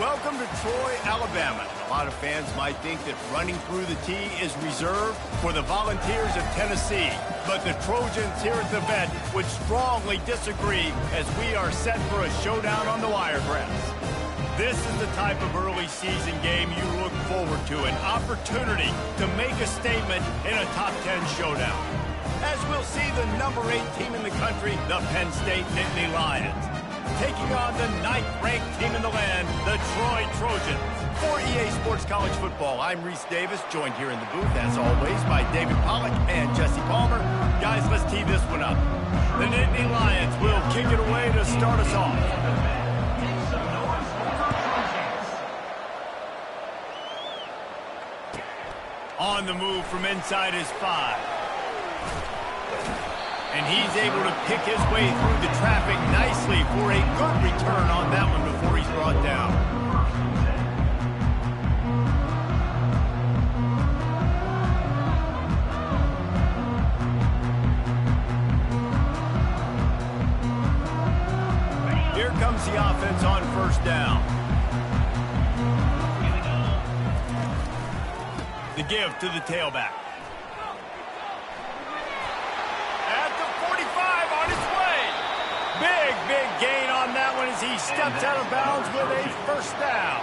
Welcome to Troy, Alabama. A lot of fans might think that running through the tee is reserved for the Volunteers of Tennessee. But the Trojans here at the Vet would strongly disagree as we are set for a showdown on the Wiregrass. This is the type of early season game you look forward to, an opportunity to make a statement in a top 10 showdown. As we'll see the number 8 team in the country, the Penn State Nittany Lions, taking on the 9th-ranked team in the land, the Troy Trojans. For EA Sports College Football, I'm Reese Davis, joined here in the booth, as always, by David Pollack and Jesse Palmer. Guys, let's tee this one up. The Nittany Lions will kick it away to start us off. On the move from inside his 5. And he's able to pick his way through the traffic nicely for a good return on that one before he's brought down. Here comes the offense on first down. The give to the tailback. Big gain on that one as he steps out of bounds with a first down.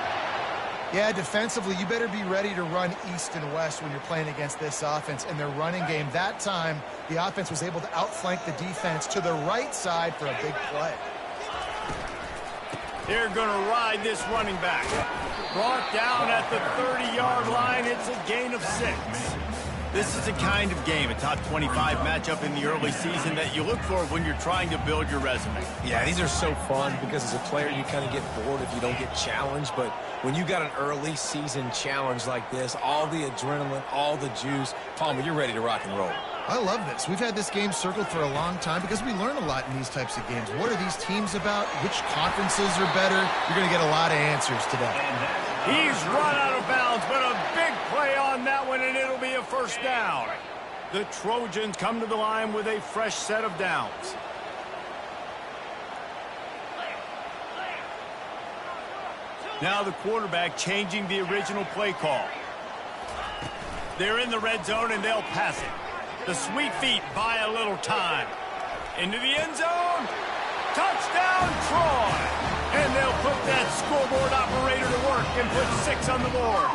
Yeah, defensively, you better be ready to run east and west when you're playing against this offense and their running game. That time, the offense was able to outflank the defense to the right side for a big play. They're going to ride this running back. Brought down at the 30-yard line. It's a gain of 6. This is the kind of game, a top 25 matchup in the early season, that you look for when you're trying to build your resume. Yeah, these are so fun because as a player, you kind of get bored if you don't get challenged. But when you got an early season challenge like this, all the adrenaline, all the juice, Palmer, you're ready to rock and roll. I love this. We've had this game circled for a long time because we learn a lot in these types of games. What are these teams about? Which conferences are better? You're going to get a lot of answers today. He's run out of bounds, but a big play on that one, and it'll be a first down. The Trojans come to the line with a fresh set of downs. Now the quarterback changing the original play call. They're in the red zone, and they'll pass it. The Sweet Feet buy a little time. Into the end zone. Touchdown, Troy! And they'll put that scoreboard operator to work and put 6 on the board.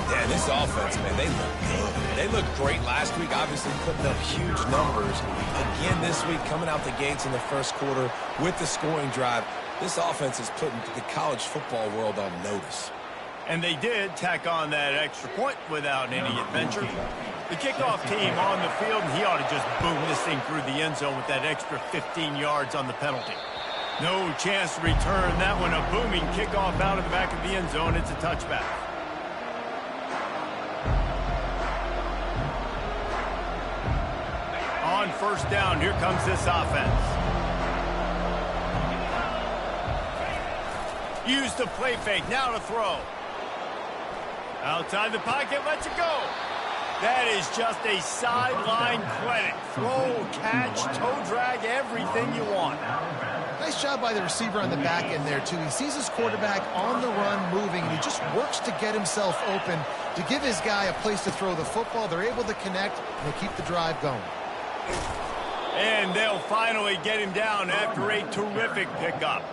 Yeah, this offense, man, they look good. They looked great last week, obviously putting up huge numbers. Again this week, coming out the gates in the first quarter with the scoring drive. This offense is putting the college football world on notice. And they did tack on that extra point without any adventure. The kickoff team on the field, and he ought to just boom this thing through the end zone with that extra 15 yards on the penalty. No chance to return that one. A booming kickoff out of the back of the end zone. It's a touchback. On first down, here comes this offense. Use the play fake. Now to throw. Outside the pocket, lets it go. That is just a sideline clinic. Throw, catch, toe drag, everything you want. Nice job by the receiver on the back end there, too. He sees his quarterback on the run moving, and he just works to get himself open to give his guy a place to throw the football. They're able to connect, and they keep the drive going. And they'll finally get him down after a terrific pickup.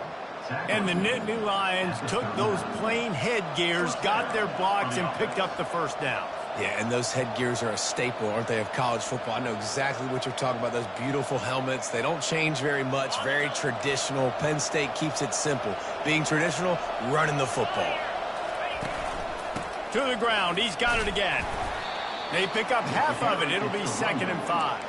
And the Nittany Lions took those plain headgears, got their blocks, and picked up the first down. Yeah, and those headgears are a staple, aren't they, of college football? I know exactly what you're talking about, those beautiful helmets. They don't change very much, very traditional. Penn State keeps it simple. Being traditional, running the football. To the ground, he's got it again. They pick up half of it. It'll be 2nd and 5.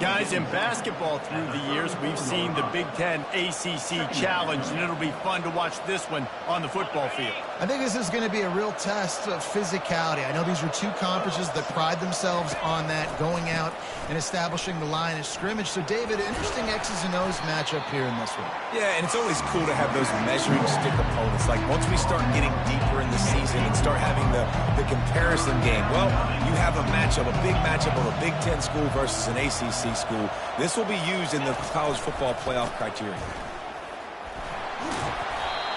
Guys, in basketball through the years, we've seen the Big Ten ACC Challenge, and it'll be fun to watch this one on the football field. I think this is going to be a real test of physicality. I know these are two conferences that pride themselves on that, going out and establishing the line of scrimmage. So, David, interesting X's and O's matchup here in this one. Yeah, and it's always cool to have those measuring stick opponents. Like, once we start getting deeper in the season and start having the comparison game, well, you have a matchup, a big matchup of a Big Ten school versus an ACC school. This will be used in the college football playoff criteria.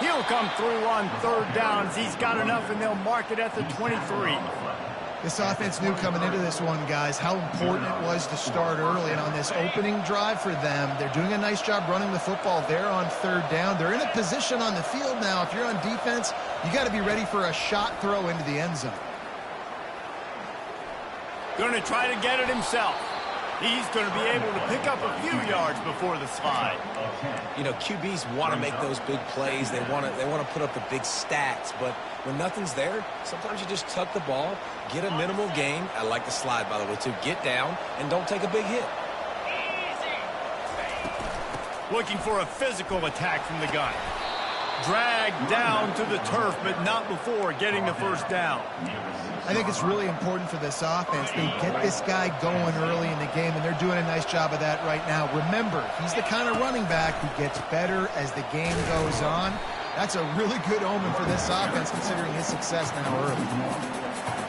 He'll He'll come through on third downs. He's got enough, and they'll mark it at the 23. This offense knew coming into this one, guys, how important it was to start early. And on this opening drive for them, they're doing a nice job running the football there on third down. They're in a position on the field now. If you're on defense, you got to be ready for a shot throw into the end zone. Going to try to get it himself. He's going to be able to pick up a few yards before the slide. You know, QBs want to make those big plays. They want to put up the big stats. But when nothing's there, sometimes you just tuck the ball, get a minimal gain. I like the slide, by the way, too. Get down and don't take a big hit. Looking for a physical attack from the gun. Dragged down to the turf, but not before getting the first down. I think it's really important for this offense. They get this guy going early in the game, and they're doing a nice job of that right now. Remember, he's the kind of running back who gets better as the game goes on. That's a really good omen for this offense, considering his success now early.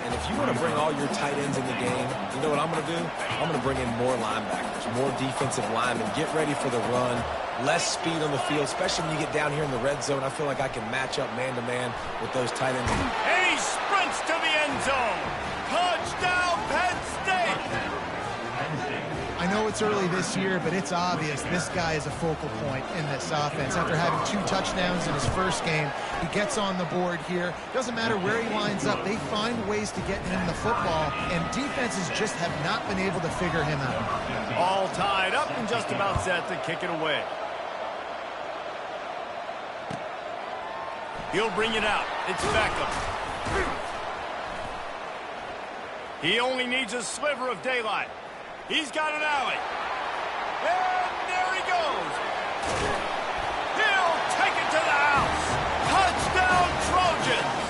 And if you want to bring all your tight ends in the game, you know what I'm going to do? I'm going to bring in more linebackers, more defensive linemen, get ready for the run, less speed on the field, especially when you get down here in the red zone. I feel like I can match up man-to-man with those tight ends. And he sprints to the end zone. Touchdown, Penn State! I know it's early this year, but it's obvious this guy is a focal point in this offense. After having 2 touchdowns in his first game, he gets on the board here. Doesn't matter where he lines up. They find ways to get him the football, and defenses just have not been able to figure him out. All tied up and just about set to kick it away. He'll bring it out. It's Beckham. He only needs a sliver of daylight. He's got an alley. And there he goes. He'll take it to the house. Touchdown, Trojans.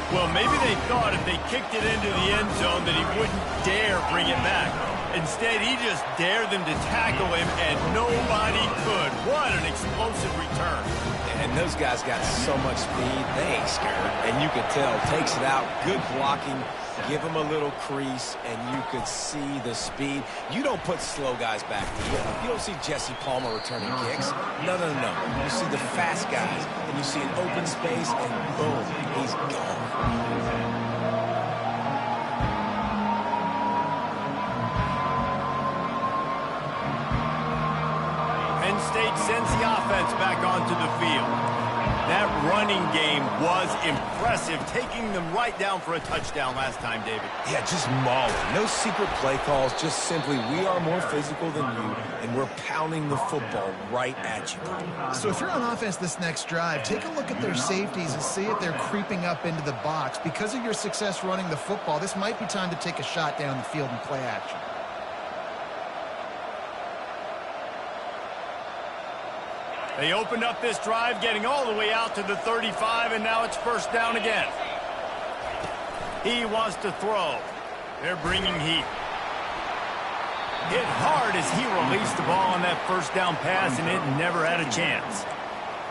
Well, maybe they thought if they kicked it into the end zone that he wouldn't dare bring it back. Instead, he just dared them to tackle him, and nobody could. What an explosive return. And those guys got so much speed, they ain't scared. And you can tell, takes it out, good blocking, give him a little crease, and you could see the speed. You don't put slow guys back. You don't see Jesse Palmer returning kicks. No. You see the fast guys, and you see an open space, and boom, he's gone. Penn State sends the offense back onto the field. That running game was impressive, taking them right down for a touchdown last time, David. Yeah, just mauling. No secret play calls, just simply we are more physical than you, and we're pounding the football right at you. So if you're on offense this next drive, take a look at their safeties and see if they're creeping up into the box. Because of your success running the football, this might be time to take a shot down the field and play action. They opened up this drive, getting all the way out to the 35, and now it's first down again. He wants to throw. They're bringing heat. Hit hard as he released the ball on that first down pass, and it never had a chance.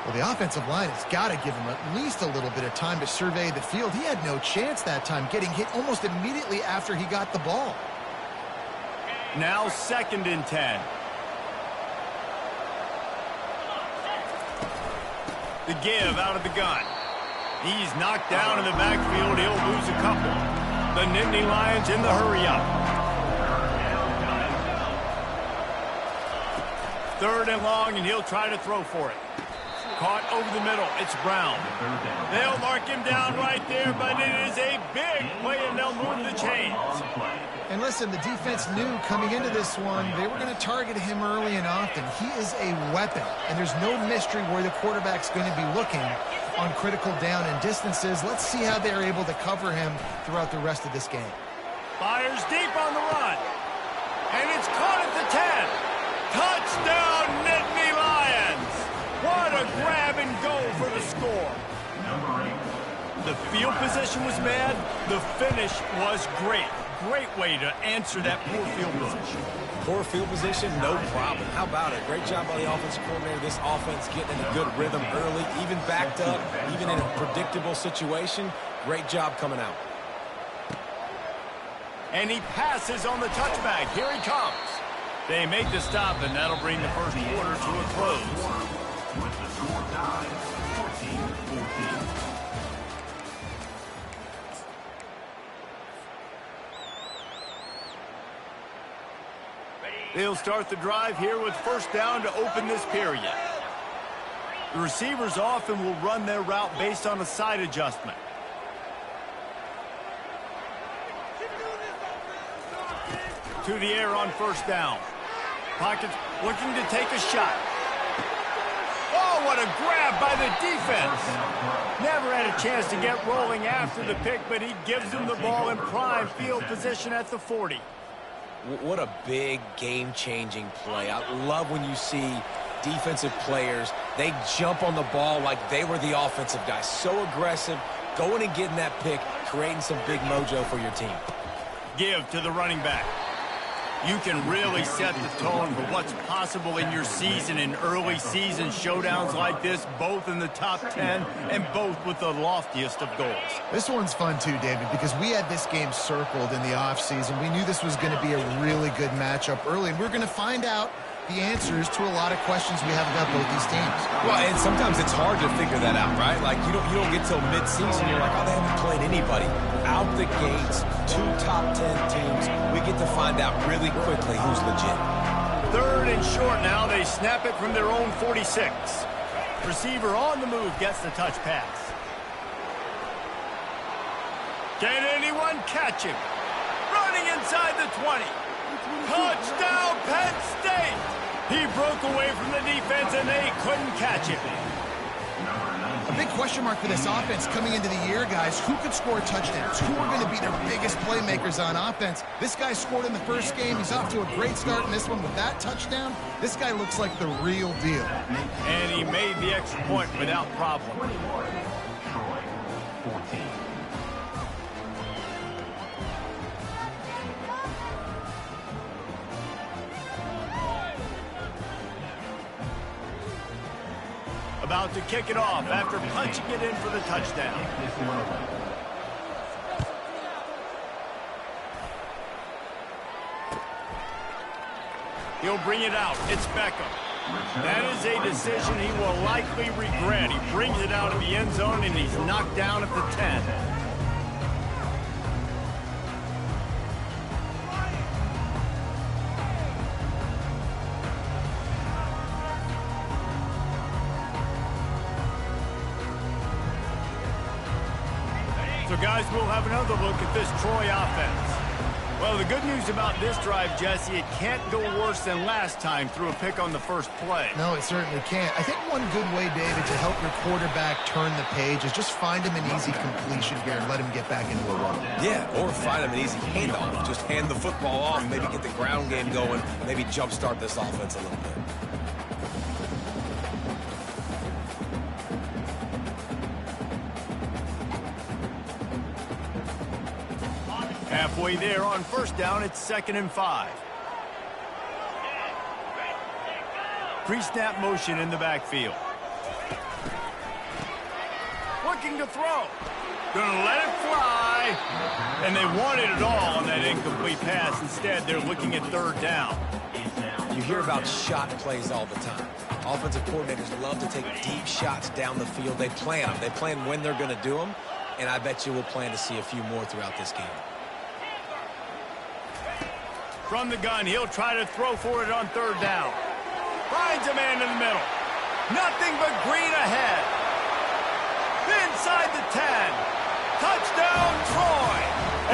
Well, the offensive line has got to give him at least a little bit of time to survey the field. He had no chance that time, getting hit almost immediately after he got the ball. Now 2nd and 10. The give out of the gun. He's knocked down in the backfield. He'll lose a couple. The Nittany Lions in the hurry up. 3rd and long, and he'll try to throw for it. Caught over the middle. It's Brown. They'll mark him down right there, but it is a big play, and they'll move the chains. And listen, the defense knew coming into this one, they were going to target him early and often. He is a weapon, and there's no mystery where the quarterback's going to be looking on critical down and distances. Let's see how they're able to cover him throughout the rest of this game. Fires deep on the run. And it's caught at the 10. Touchdown, Nittany Lions. What a grab and go for the score. The field position was bad. The finish was great. Great way to answer that poor field position. Poor field position, no problem. How about it? Great job by the offensive coordinator. This offense getting in a good rhythm early, even backed up, even in a predictable situation. Great job coming out. And he passes on the touchback. Here he comes. They make the stop, and that'll bring the first quarter to a close. They'll start the drive here with first down to open this period. The receivers often will run their route based on a side adjustment. To the air on first down. Pockets looking to take a shot. Oh, what a grab by the defense. Never had a chance to get rolling after the pick, but he gives them the ball in prime field position at the 40. What a big game-changing play. I love when you see defensive players, they jump on the ball like they were the offensive guy. So aggressive, going and getting that pick, creating some big mojo for your team. Give to the running back. You can really set the tone for what's possible in your season in early season showdowns like this, both in the top 10 and both with the loftiest of goals. This one's fun too, David, because we had this game circled in the offseason. We knew this was going to be a really good matchup early, and we're going to find out the answers to a lot of questions we have about both these teams. Well, and sometimes it's hard to figure that out, right? Like, you don't get till mid-season, you're like, oh, they haven't played anybody. Out the gates, 2 top 10 teams, we get to find out really quickly who's legit. Third and short now. They snap it from their own 46. Receiver on the move gets the touch pass. Can anyone catch him? Running inside the 20. Touchdown, Penn State! He broke away from the defense, and they couldn't catch him. A big question mark for this offense coming into the year, guys. Who could score touchdowns? Who are going to be their biggest playmakers on offense? This guy scored in the first game. He's off to a great start in this one with that touchdown. This guy looks like the real deal. And he made the extra point without problem. About to kick it off after punching it in for the touchdown. He'll bring it out. It's Beckham. That is a decision he will likely regret. He brings it out of the end zone, and he's knocked down at the 10. So, guys, we'll have another look at this Troy offense. Well, the good news about this drive, Jesse, it can't go worse than last time through a pick on the first play. No, it certainly can't. I think one good way, David, to help your quarterback turn the page is just find him an easy completion here and let him get back into a run. Yeah, or find him an easy handoff. Just hand the football off, maybe get the ground game going, maybe jumpstart this offense a little bit. Halfway there on first down, it's 2nd and 5. Pre-snap motion in the backfield. Looking to throw. Gonna let it fly. And they wanted it all on that incomplete pass. Instead, they're looking at 3rd down. You hear about shot plays all the time. Offensive coordinators love to take deep shots down the field. They plan them. They plan when they're going to do them. And I bet you we'll plan to see a few more throughout this game. From the gun, he'll try to throw for it on 3rd down. Finds a man in the middle. Nothing but green ahead. Inside the 10. Touchdown, Troy.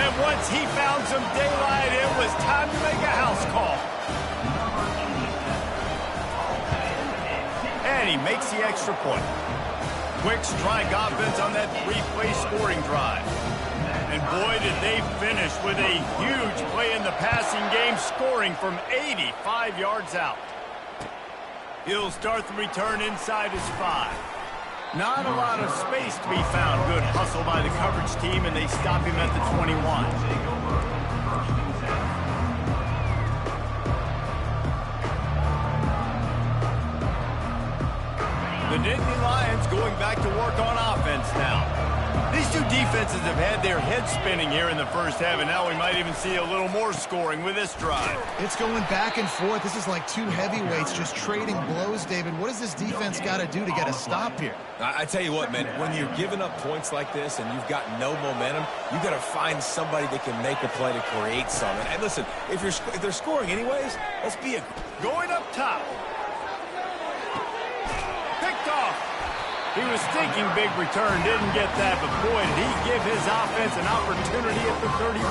And once he found some daylight, it was time to make a house call. And he makes the extra point. Quick strike offense on that 3-play scoring drive. And boy, did they finish with a huge play in the passing game, scoring from 85 yards out. He'll start the return inside his 5. Not a lot of space to be found. Good hustle by the coverage team, and they stop him at the 21. The Nittany Lions going back to work on offense now. These two defenses have had their heads spinning here in the first half, and now we might even see a little more scoring with this drive. It's going back and forth. This is like two heavyweights just trading blows, David. What does this defense got to do to get a stop here? I tell you what, man, when you're giving up points like this and you've got no momentum, you got to find somebody that can make a play to create something. And listen, if they're scoring anyways, let's be a... Going up top. Picked off. He was thinking big return, didn't get that, but boy, did he give his offense an opportunity at the 31.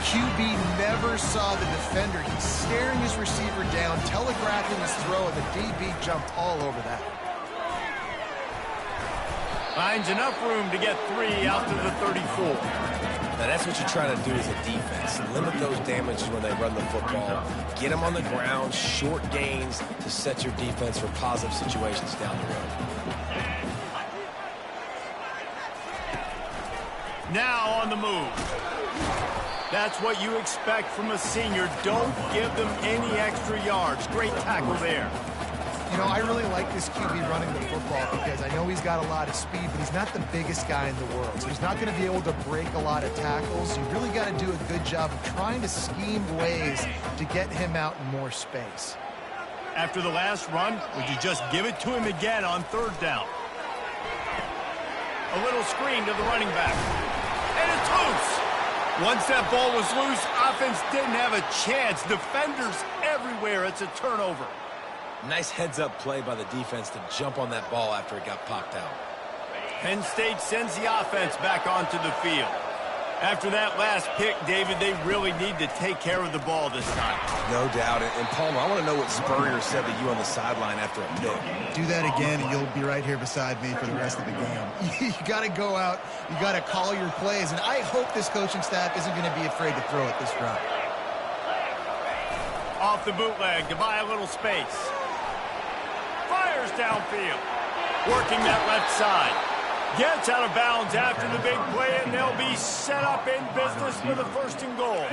QB never saw the defender. He's staring his receiver down, telegraphing his throw, and the DB jumped all over that. Finds enough room to get 3 out to the 34. Now, that's what you're trying to do as a defense. Limit those damages when they run the football. Get them on the ground, short gains to set your defense for positive situations down the road. Now on the move. That's what you expect from a senior. Don't give them any extra yards. Great tackle there. You know, I really like this QB running the football because I know he's got a lot of speed, but he's not the biggest guy in the world. So he's not going to be able to break a lot of tackles. You really got to do a good job of trying to scheme ways to get him out in more space. After the last run, would you just give it to him again on 3rd down? A little screen to the running back. And it's loose. Once that ball was loose, offense didn't have a chance. Defenders everywhere. It's a turnover. Nice heads-up play by the defense to jump on that ball after it got popped out. Penn State sends the offense back onto the field. After that last pick, David, they really need to take care of the ball this time. No doubt. And Palmer, I want to know what Spurrier said to you on the sideline after a pick. Do that again, and you'll be right here beside me for the rest of the game. You got to go out. You got to call your plays. And I hope this coaching staff isn't going to be afraid to throw it this drive. Off the bootleg to buy a little space. Fires downfield. Working that left side. Gets out of bounds after the big play, and they'll be set up in business for the 1st and goal.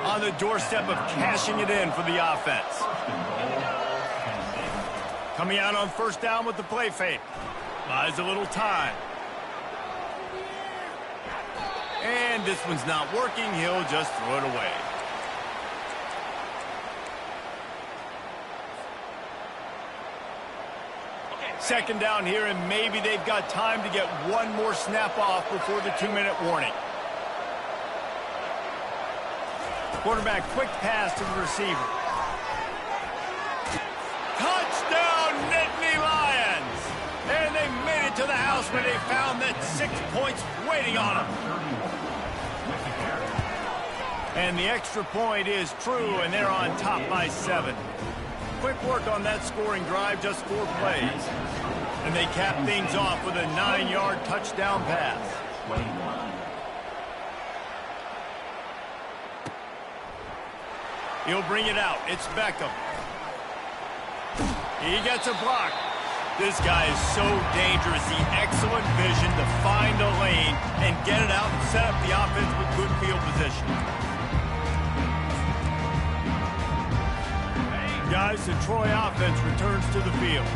On the doorstep of cashing it in for the offense. Coming out on 1st down with the play fake. Buys a little time. And this one's not working. He'll just throw it away. Second down here, and maybe they've got time to get one more snap off before the 2-minute warning. Quarterback, quick pass to the receiver. Touchdown, Nittany Lions! And they made it to the house when they found that 6 points waiting on them. And the extra point is true, and they're on top by 7. Quick work on that scoring drive, just 4 plays. And they cap things off with a 9-yard touchdown pass. He'll bring it out. It's Beckham. He gets a block. This guy is so dangerous. The excellent vision to find a lane and get it out and set up the offense with good field position. Guys, the Troy offense returns to the field.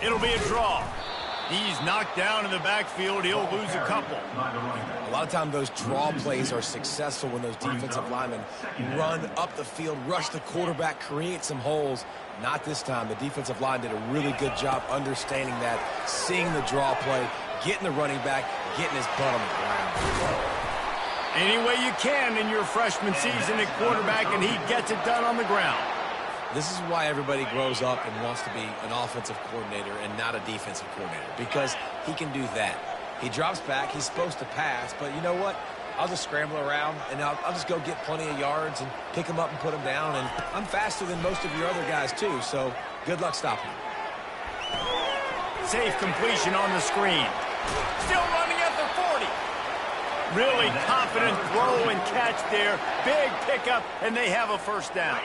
It'll be a draw. He's knocked down in the backfield. He'll lose a couple. A lot of times those draw plays are successful when those defensive linemen run up the field, rush the quarterback, create some holes. Not this time. The defensive line did a really good job understanding that, seeing the draw play, getting the running back, getting his butt on the ground. Any way you can in your freshman season at quarterback, and he gets it done on the ground. This is why everybody grows up and wants to be an offensive coordinator and not a defensive coordinator, because he can do that. He drops back. He's supposed to pass, but you know what? I'll just scramble around, and I'll just go get plenty of yards and pick them up and put them down, and I'm faster than most of your other guys, too, so good luck stopping him. Safe completion on the screen. Still running at the 40. Really confident throw and catch there. Big pickup, and they have a 1st down.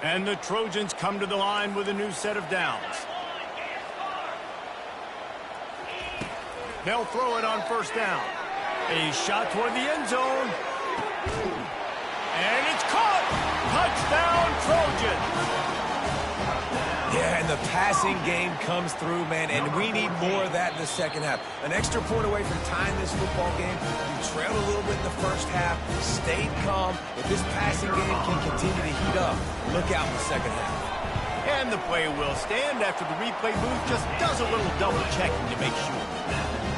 And the Trojans come to the line with a new set of downs. They'll throw it on 1st down. A shot toward the end zone. And it's caught! Touchdown, Trojans! Yeah, and the passing game comes through, man, and we need more of that in the second half. An extra point away from tying this football game. You trailed a little bit in the first half, stayed calm. If this passing game can continue to heat up, look out in the second half. And the play will stand after the replay booth just does a little double checking to make sure.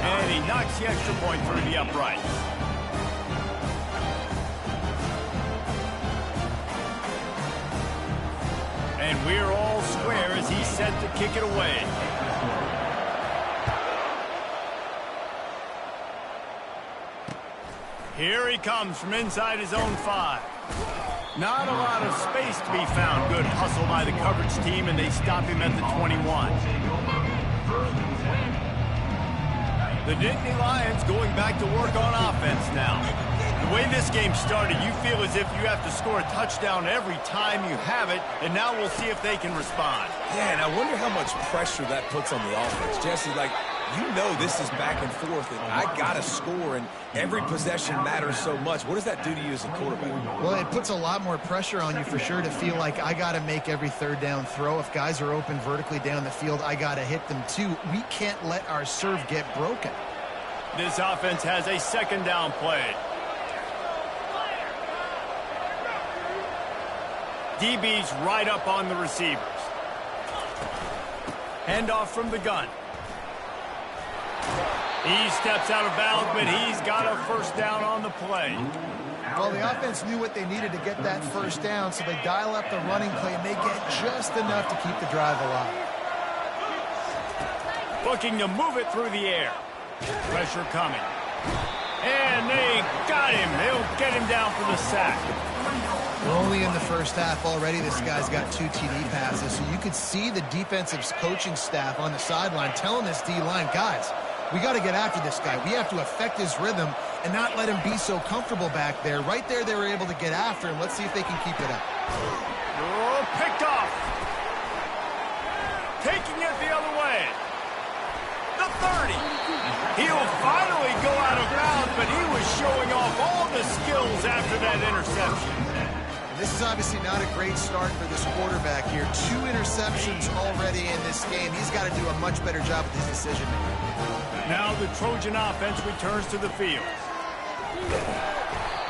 And he knocks the extra point through the uprights. And we're all square as he's set to kick it away. Here he comes from inside his own 5. Not a lot of space to be found. Good hustle by the coverage team, and they stop him at the 21. The Nittany Lions going back to work on offense now. The way this game started, you feel as if you have to score a touchdown every time you have it, and now we'll see if they can respond. Yeah, and I wonder how much pressure that puts on the offense. Jesse, like, you know this is back and forth, and I got to score, and every possession matters so much. What does that do to you as a quarterback? Well, it puts a lot more pressure on you for sure to feel like I got to make every third down throw. If guys are open vertically down the field, I got to hit them too. We can't let our serve get broken. This offense has a second down play. DB's right up on the receivers. Handoff from the gun. He steps out of bounds, but he's got a first down on the play. Well, the offense knew what they needed to get that first down, so they dial up the running play, and they get just enough to keep the drive alive. Looking to move it through the air. Pressure coming. And they got him. They'll get him down for the sack. Only in the first half already, this guy's got 2 TD passes, so you could see the defensive coaching staff on the sideline telling this D-line, guys, we got to get after this guy. We have to affect his rhythm and not let him be so comfortable back there. Right there, they were able to get after him. Let's see if they can keep it up. Oh, picked off. Taking it the other way. The 30. He'll finally go out of bounds, but he was showing off all the skills after that interception. This is obviously not a great start for this quarterback here. 2 interceptions already in this game. He's got to do a much better job with his decision-making. Now the Trojan offense returns to the field.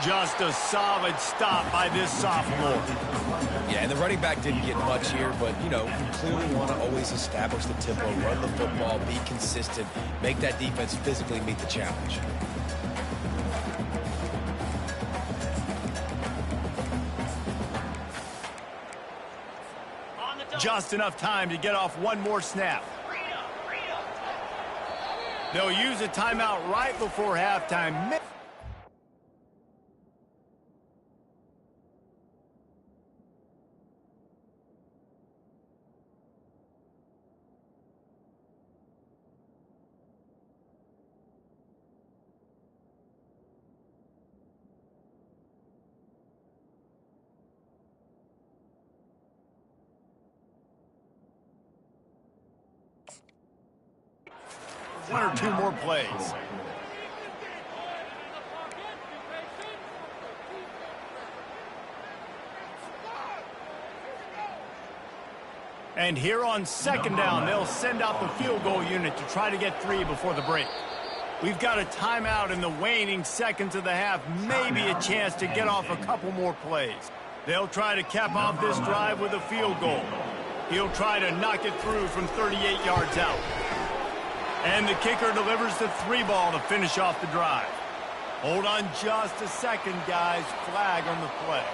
Just a solid stop by this sophomore. Yeah, and the running back didn't get much here, but, you know, you clearly want to always establish the tempo, run the football, be consistent, make that defense physically meet the challenge. Just enough time to get off one more snap. They'll use a timeout right before halftime. One or two more plays. And here on second down, they'll send out the field goal unit to try to get 3 before the break. We've got a timeout in the waning seconds of the half, maybe a chance to get off a couple more plays. They'll try to cap off this drive with a field goal. He'll try to knock it through from 38 yards out. And the kicker delivers the 3 ball to finish off the drive. Hold on just a second, guys. Flag on the play.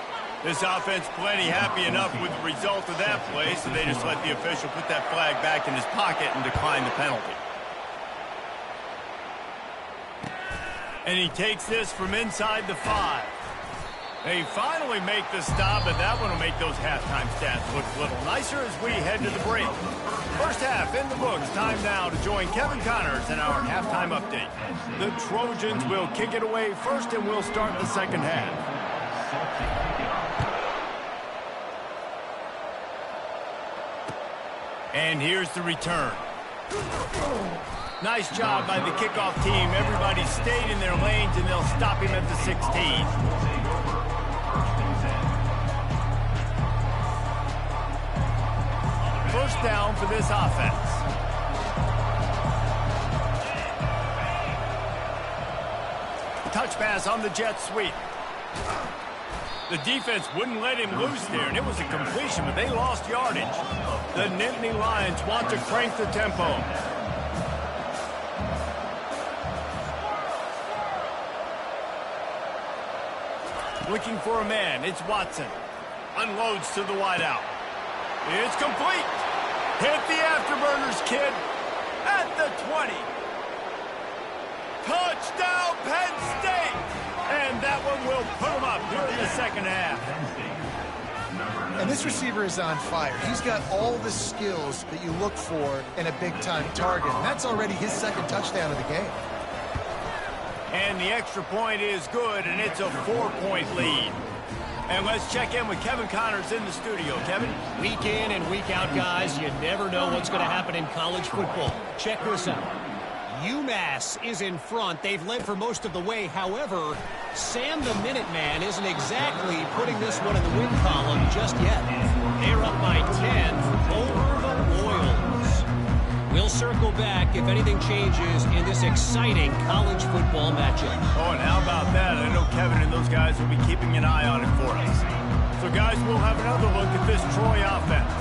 This offense plenty happy enough with the result of that play, so they just let the official put that flag back in his pocket and decline the penalty. And he takes this from inside the 5. They finally make the stop, but that one will make those halftime stats look a little nicer as we head to the break. First half in the books. Time now to join Kevin Connors in our halftime update. The Trojans will kick it away first, and we'll start the second half. And here's the return. Nice job by the kickoff team. Everybody stayed in their lanes, and they'll stop him at the 16. first down for this offense. Touch pass on the jet sweep. The defense wouldn't let him loose there, and it was a completion, but they lost yardage. The Nittany Lions want to crank the tempo. Looking for a man, it's Watson. Unloads to the wideout. It's complete. Hit the afterburners, kid. At the 20. Touchdown, Penn State! And that one will put them up here in the second half. And this receiver is on fire. He's got all the skills that you look for in a big-time target. And that's already his second touchdown of the game. And the extra point is good, and it's a 4-point lead. And let's check in with Kevin Connors in the studio. Kevin? Week in and week out, guys, you never know what's going to happen in college football. Check this out. UMass is in front. They've led for most of the way. However, Sam the Minuteman isn't exactly putting this one in the win column just yet. They're up by 10 over the Royals. We'll circle back if anything changes in this exciting college football matchup. Oh, and how about that? I know Kevin and those guys will be keeping an eye on it for us. So, guys, we'll have another look at this Troy offense.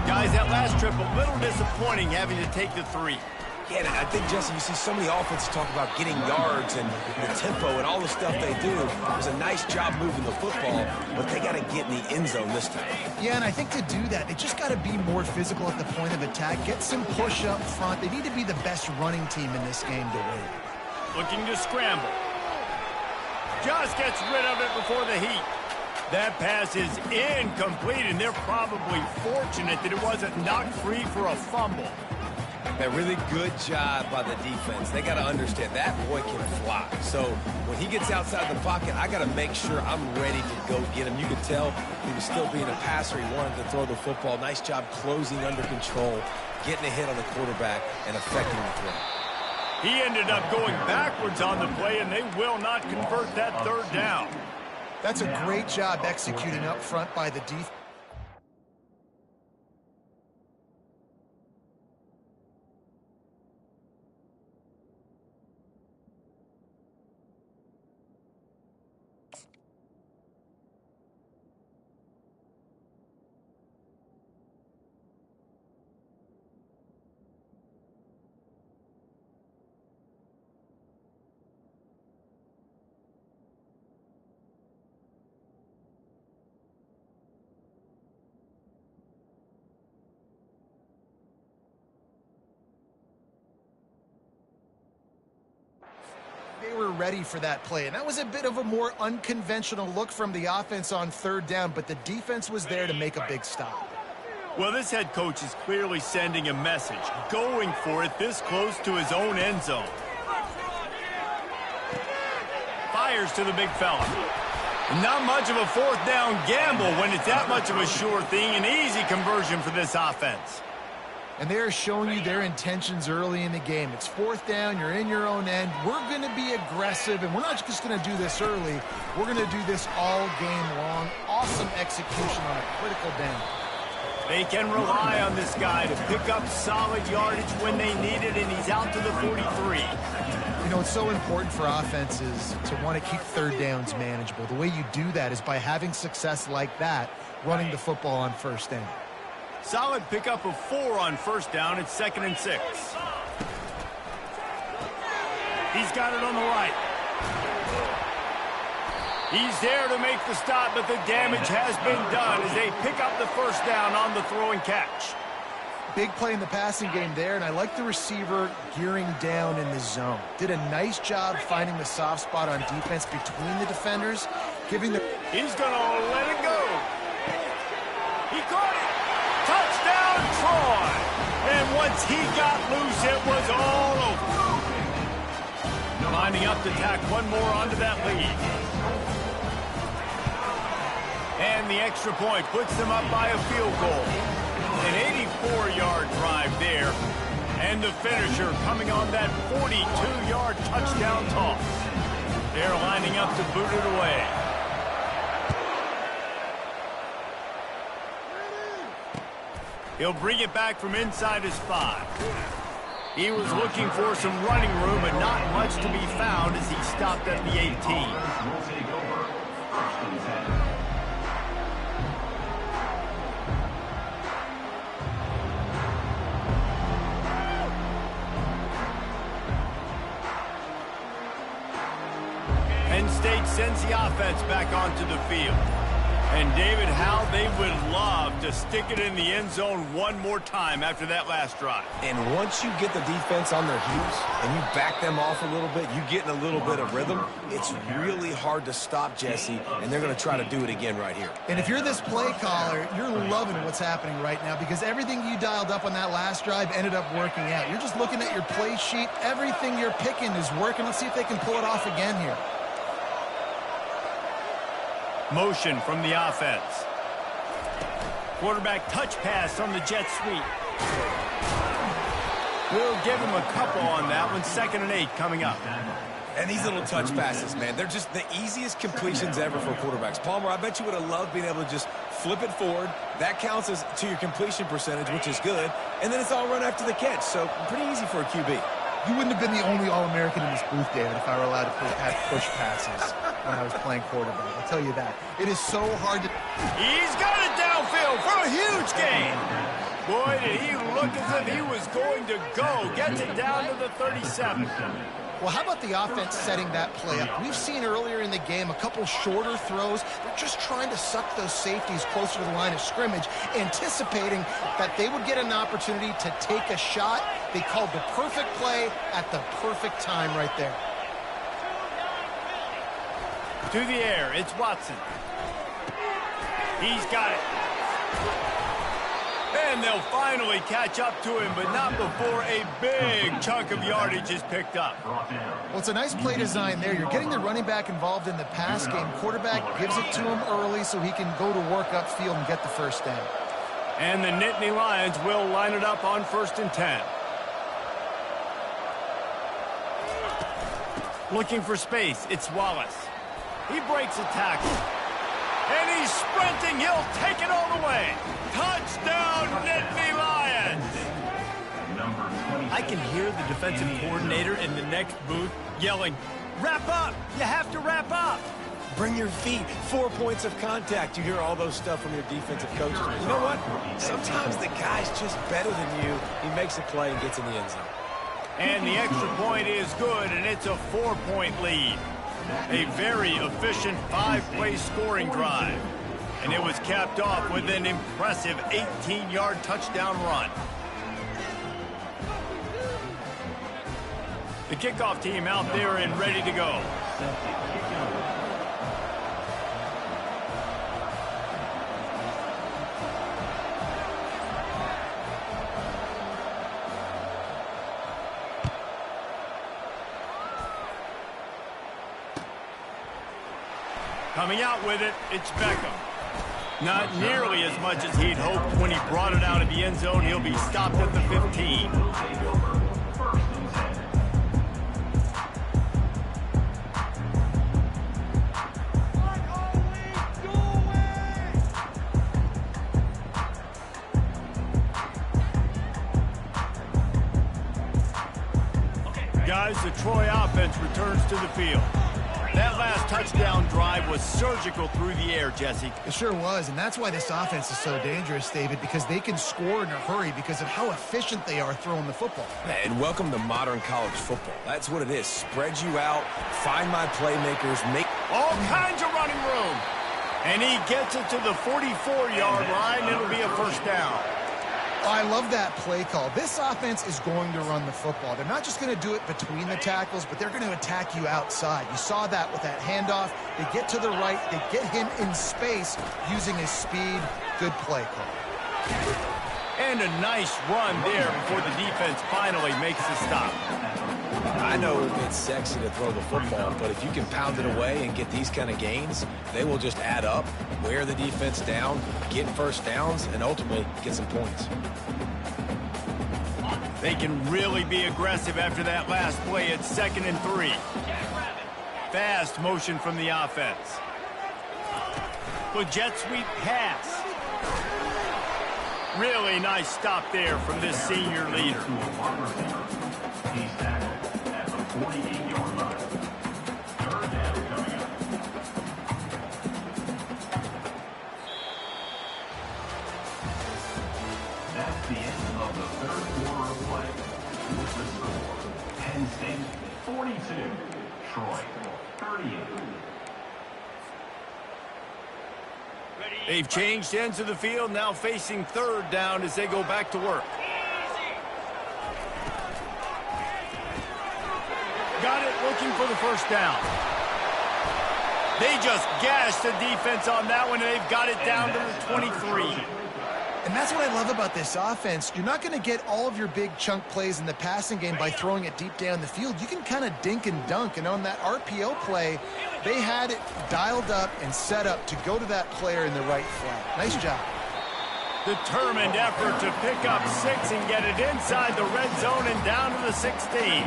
Guys, that last trip, a little disappointing having to take the 3. Yeah, and I think, Jesse, you see so many offenses talk about getting yards and the tempo and all the stuff they do. It was a nice job moving the football, but they got to get in the end zone this time. Yeah, and I think to do that, they just got to be more physical at the point of attack, get some push up front. They need to be the best running team in this game to win. Looking to scramble. Just gets rid of it before the heat. That pass is incomplete, and they're probably fortunate that it wasn't knocked free for a fumble. A really good job by the defense. They got to understand that boy can fly. So when he gets outside the pocket, I got to make sure I'm ready to go get him. You could tell he was still being a passer. He wanted to throw the football. Nice job closing under control, getting a hit on the quarterback, and affecting the throw. He ended up going backwards on the play, and they will not convert that third down. That's a great job executing up front by the defense. They were ready for that play, and that was a bit of a more unconventional look from the offense on third down, but the defense was there to make a big stop. Well, this head coach is clearly sending a message, going for it this close to his own end zone. Fires to the big fella. Not much of a fourth down gamble when it's that much of a sure thing, an easy conversion for this offense. And they're showing you their intentions early in the game. It's fourth down, you're in your own end. We're going to be aggressive, and we're not just going to do this early. We're going to do this all game long. Awesome execution on a critical down. They can rely on this guy to pick up solid yardage when they need it, and he's out to the 43. You know, it's so important for offenses to want to keep third downs manageable. The way you do that is by having success like that, running the football on first down. Solid pickup of 4 on first down. It's 2nd and 6. He's got it on the right. He's there to make the stop, but the damage has been done as they pick up the first down on the throw and catch. Big play in the passing game there, and I like the receiver gearing down in the zone. Did a nice job finding the soft spot on defense between the defenders, giving the... He's going to let it go. He caught it. Touchdown, Troy! And once he got loose, it was all over. Lining up to tack one more onto that lead. And the extra point puts them up by a field goal. An 84-yard drive there. And the finisher coming on that 42-yard touchdown toss. They're lining up to boot it away. He'll bring it back from inside his 5. He was looking for some running room, but not much to be found as he stopped at the 18. Penn State sends the offense back onto the field. And David, how they would love to stick it in the end zone one more time after that last drive. And once you get the defense on their heels and you back them off a little bit, you get in a little bit of rhythm, it's really hard to stop, Jesse, and they're going to try to do it again right here. And if you're this play caller, you're loving what's happening right now because everything you dialed up on that last drive ended up working out. You're just looking at your play sheet. Everything you're picking is working. Let's see if they can pull it off again here. Motion from the offense. Quarterback touch pass on the jet sweep. We'll give him a couple on that one. 2nd and 8 coming up. And these little touch passes, man, they're just the easiest completions ever for quarterbacks. Palmer, I bet you would have loved being able to just flip it forward. That counts as to your completion percentage, which is good. And then it's all run after the catch. So pretty easy for a QB. You wouldn't have been the only All-American in this booth, David, if I were allowed to push passes when I was playing quarterback. I'll tell you that. It is so hard to... He's got it downfield for a huge gain. Boy, did he look as if he was going to go. Gets it down to the 37. Well, how about the offense setting that play up? We've seen earlier in the game a couple shorter throws. They're just trying to suck those safeties closer to the line of scrimmage, anticipating that they would get an opportunity to take a shot. They called the perfect play at the perfect time right there. To the air, it's Watson. He's got it. And they'll finally catch up to him, but not before a big chunk of yardage is picked up. Well, it's a nice play design there. You're getting the running back involved in the pass game. Quarterback gives it to him early so he can go to work upfield and get the first down. And the Nittany Lions will line it up on 1st and 10. Looking for space, it's Wallace. He breaks a tackle. And he's sprinting. He'll take it all the way. Touchdown, Nittany Lions! I can hear the defensive coordinator in the next booth yelling, "Wrap up! You have to wrap up!" Bring your feet. 4 points of contact. You hear all those stuff from your defensive coach. You know what? Sometimes the guy's just better than you. He makes a play and gets in the end zone. And the extra point is good, and it's a 4-point lead. A very efficient 5-play scoring drive. And it was capped off with an impressive 18-yard touchdown run. The kickoff team out there and ready to go. Coming out with it, it's Beckham. Not nearly as much as he'd hoped when he brought it out of the end zone. He'll be stopped at the 15. Guys, the Troy offense returns to the field. That last touchdown drive was surgical through the air, Jesse. It sure was, and that's why this offense is so dangerous, David, because they can score in a hurry because of how efficient they are throwing the football. And welcome to modern college football. That's what it is. Spread you out, find my playmakers, make all kinds of running room. And he gets it to the 44-yard line. It'll be a first down. I love that play call. This offense is going to run the football. They're not just going to do it between the tackles, but they're going to attack you outside. You saw that with that handoff. They get to the right. They get him in space using his speed. Good play call. And a nice run there before the defense finally makes the stop. I know it's sexy to throw the football, but if you can pound it away and get these kind of gains, they will just add up, wear the defense down, get first downs, and ultimately get some points. They can really be aggressive after that last play. It's 2nd and 3. Fast motion from the offense. The jet sweep pass. Really nice stop there from this senior leader. He's tackled at the 48-yard line. Third down coming up. That's the end of the third quarter of play. With the score, Penn State 42, Troy 38. They've changed ends of the field, now facing third down as they go back to work. Got it, looking for the first down. They just gashed the defense on that one, and they've got it down to the 23. And that's what I love about this offense. You're not going to get all of your big chunk plays in the passing game by throwing it deep down the field. You can kind of dink and dunk. And on that RPO play, they had it dialed up and set up to go to that player in the right flat. Nice job. Determined effort to pick up 6 and get it inside the red zone and down to the 16.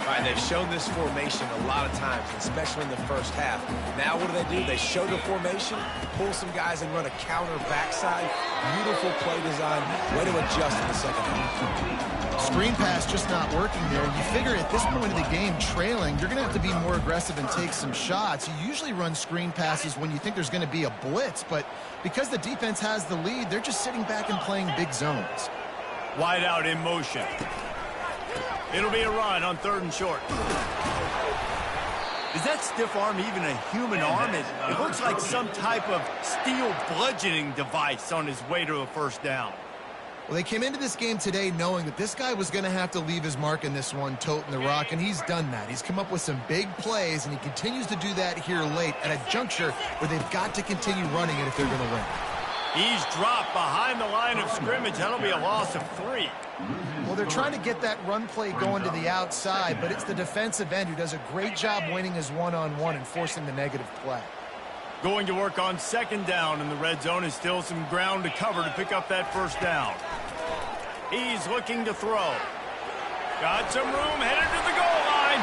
All right, they've shown this formation a lot of times, especially in the first half. Now what do? They show the formation, pull some guys and run a counter backside. Beautiful play design. Way to adjust in the second half. Screen pass just not working there. You figure at this point of the game, trailing, you're going to have to be more aggressive and take some shots. You usually run screen passes when you think there's going to be a blitz, but because the defense has the lead, they're just sitting back and playing big zones. Wide out in motion. It'll be a run on 3rd and short. Is that stiff arm even a human arm? It looks like some type of steel bludgeoning device on his way to a first down. Well, they came into this game today knowing that this guy was going to have to leave his mark in this one, toting the rock, and he's done that. He's come up with some big plays, and he continues to do that here late at a juncture where they've got to continue running it if they're going to win. He's dropped behind the line of scrimmage. That'll be a loss of 3. Well, they're trying to get that run play going to the outside, but it's the defensive end who does a great job winning his one-on-one and forcing the negative play. Going to work on 2nd down in the red zone is still some ground to cover to pick up that first down. He's looking to throw. Got some room, headed to the goal line.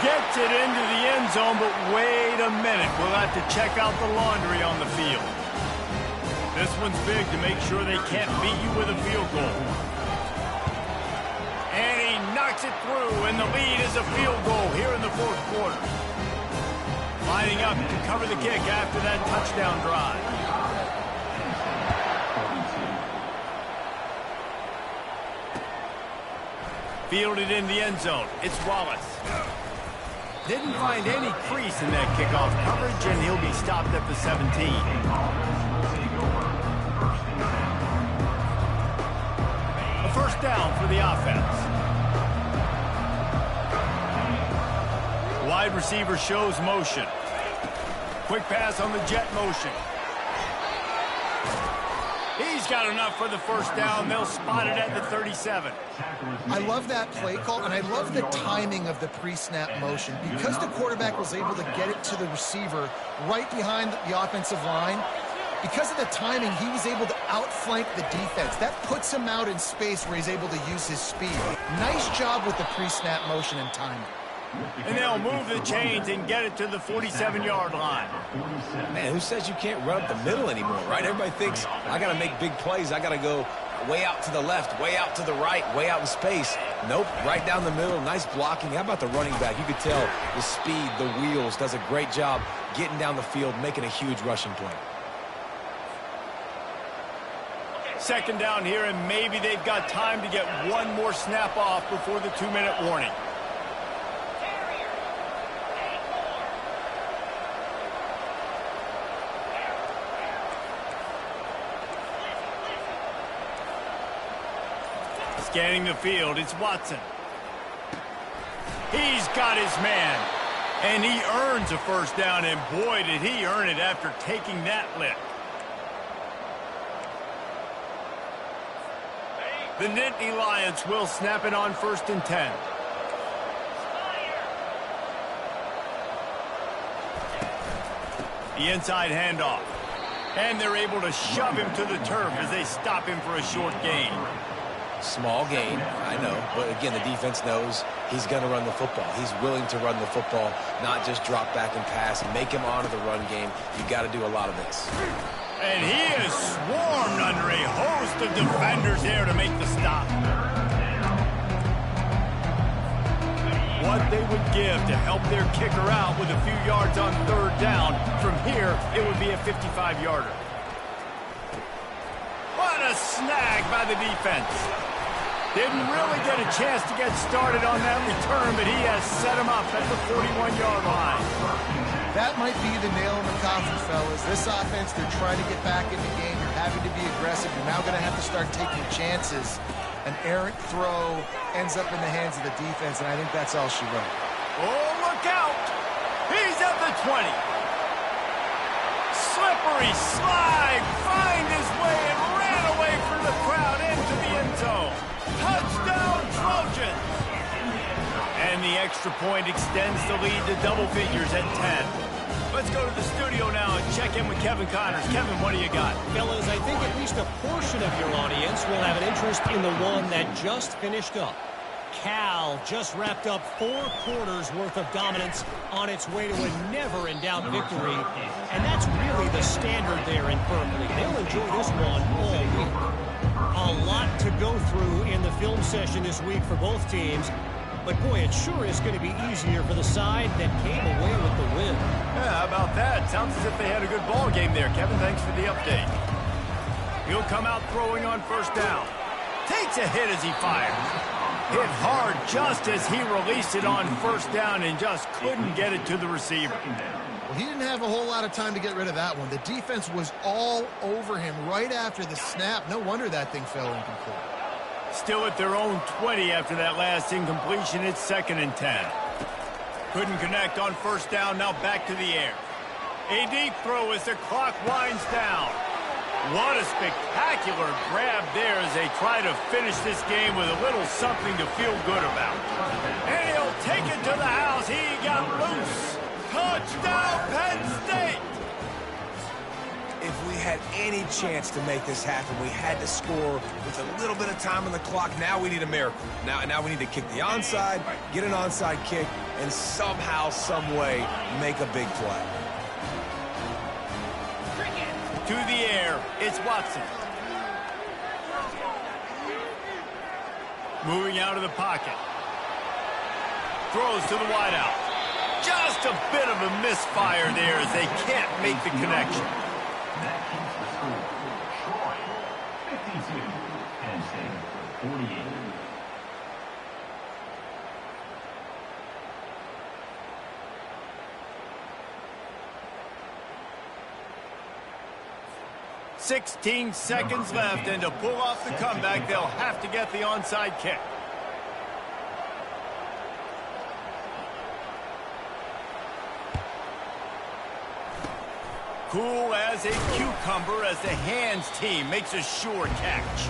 Gets it into the end zone, but wait a minute. We'll have to check out the laundry on the field. This one's big to make sure they can't beat you with a field goal. And he knocks it through, and the lead is a field goal here in the 4th quarter. Lining up to cover the kick after that touchdown drive. Fielded in the end zone. It's Wallace. Didn't find any crease in that kickoff coverage, and he'll be stopped at the 17. A first down for the offense. Wide receiver shows motion. Quick pass on the jet motion. He's got enough for the first down. They'll spot it at the 37. I love that play call, and I love the timing of the pre-snap motion. Because the quarterback was able to get it to the receiver right behind the offensive line, because of the timing, he was able to outflank the defense. That puts him out in space where he's able to use his speed. Nice job with the pre-snap motion and timing. And they'll move the chains and get it to the 47-yard line. Man, who says you can't run up the middle anymore, right? Everybody thinks, I got to make big plays. I got to go way out to the left, way out to the right, way out in space. Nope, right down the middle. Nice blocking. How about the running back? You could tell the speed, the wheels, does a great job getting down the field, making a huge rushing play. 2nd down here, and maybe they've got time to get one more snap off before the 2-minute warning. Scanning the field, it's Watson. He's got his man, and he earns a first down, and boy, did he earn it after taking that lick. The Nittany Lions will snap it on 1st and 10. The inside handoff. And they're able to shove him to the turf as they stop him for a short gain. Small gain, I know, but again, the defense knows he's going to run the football. He's willing to run the football, not just drop back and pass, make him honor the run game. You got to do a lot of this. And he is swarmed under a host of defenders there to make the stop. What they would give to help their kicker out with a few yards on third down. From here, it would be a 55-yarder. What a snag by the defense. Didn't really get a chance to get started on that return, but he has set him up at the 41-yard line. That might be the nail in the coffin, fellas. This offense, they're trying to get back in the game. You're having to be aggressive. You're now going to have to start taking chances. An errant throw ends up in the hands of the defense, and I think that's all she wrote. Oh, look out! He's at the 20. Slippery slide, find his way and ran away from the crowd into the end zone. Touchdown, Trojans! And the extra point extends the lead to double figures at 10. Let's go to the studio now and check in with Kevin Connors. Kevin, what do you got? Fellas, I think at least a portion of your audience will have an interest in the one that just finished up. Cal just wrapped up 4 quarters worth of dominance on its way to a never-in-doubt victory. And that's really the standard there in Berkeley. They'll enjoy this one all week. A lot to go through in the film session this week for both teams. But, boy, it sure is going to be easier for the side that came away with the win. Yeah, how about that? Sounds as if they had a good ball game there. Kevin, thanks for the update. He'll come out throwing on first down. Takes a hit as he fires. Hit hard just as he released it on first down and just couldn't get it to the receiver. Well, he didn't have a whole lot of time to get rid of that one. The defense was all over him right after the snap. No wonder that thing fell incomplete. Still at their own 20 after that last incompletion. It's 2nd and 10. Couldn't connect on first down. Now back to the air. A deep throw as the clock winds down. What a spectacular grab there as they try to finish this game with a little something to feel good about. And he'll take it to the house. He got loose. Touchdown, Penn State! If we had any chance to make this happen, we had to score with a little bit of time on the clock. Now we need a miracle. Now we need to kick the onside, get an onside kick, and somehow, some way, make a big play. To the air, it's Watson. Moving out of the pocket. Throws to the wideout. Just a bit of a misfire there as they can't make the connection. That keeps the score. Troy, 52. Penn State, 48. "16 seconds left, and to pull off the comeback, they'll have to get the onside kick. Cool as a cucumber as the hands team makes a sure catch.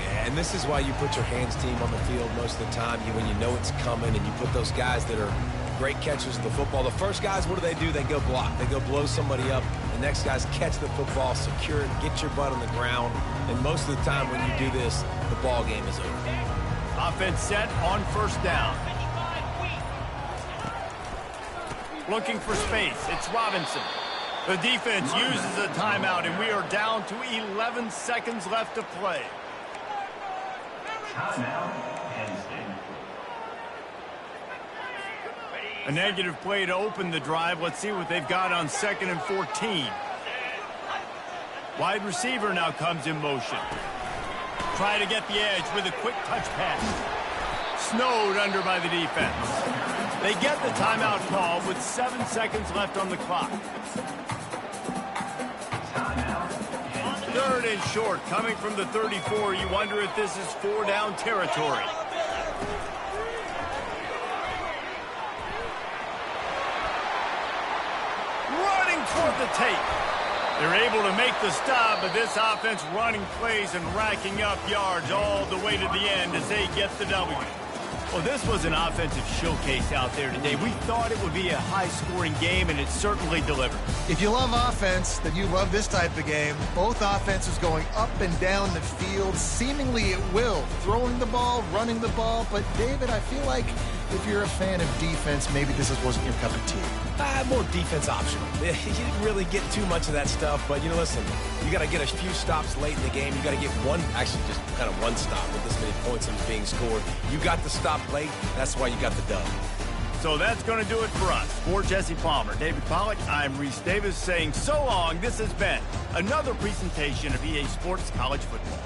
Yeah, and this is why you put your hands team on the field most of the time. When you know it's coming and you put those guys that are great catchers of the football. The first guys, what do? They go block. They go blow somebody up. The next guys catch the football, secure it, get your butt on the ground. And most of the time when you do this, the ball game is over. Offense set on first down. Looking for space. It's Robinson. The defense uses a timeout, and we are down to 11 seconds left to play. Timeout, Penn State. A negative play to open the drive. Let's see what they've got on 2nd and 14. Wide receiver now comes in motion. Try to get the edge with a quick touch pass. Snowed under by the defense. They get the timeout call with 7 seconds left on the clock. 3rd and short, coming from the 34. You wonder if this is 4-down territory. Running toward the tape. They're able to make the stop, but this offense running plays and racking up yards all the way to the end as they get the W. Well, this was an offensive showcase out there today. We thought it would be a high-scoring game, and it certainly delivered. If you love offense, then you love this type of game. Both offenses going up and down the field, seemingly at will. Throwing the ball, running the ball. But, David, I feel like If you're a fan of defense, maybe this wasn't your cup of tea. More defense optional. You didn't really get too much of that stuff, but, listen, you got to get a few stops late in the game. You got to get actually just kind of one stop with this many points that was being scored. You got the stop late. That's why you got the dub. So that's going to do it for us. For Jesse Palmer, David Pollack, I'm Reese Davis saying so long. This has been another presentation of EA Sports College Football.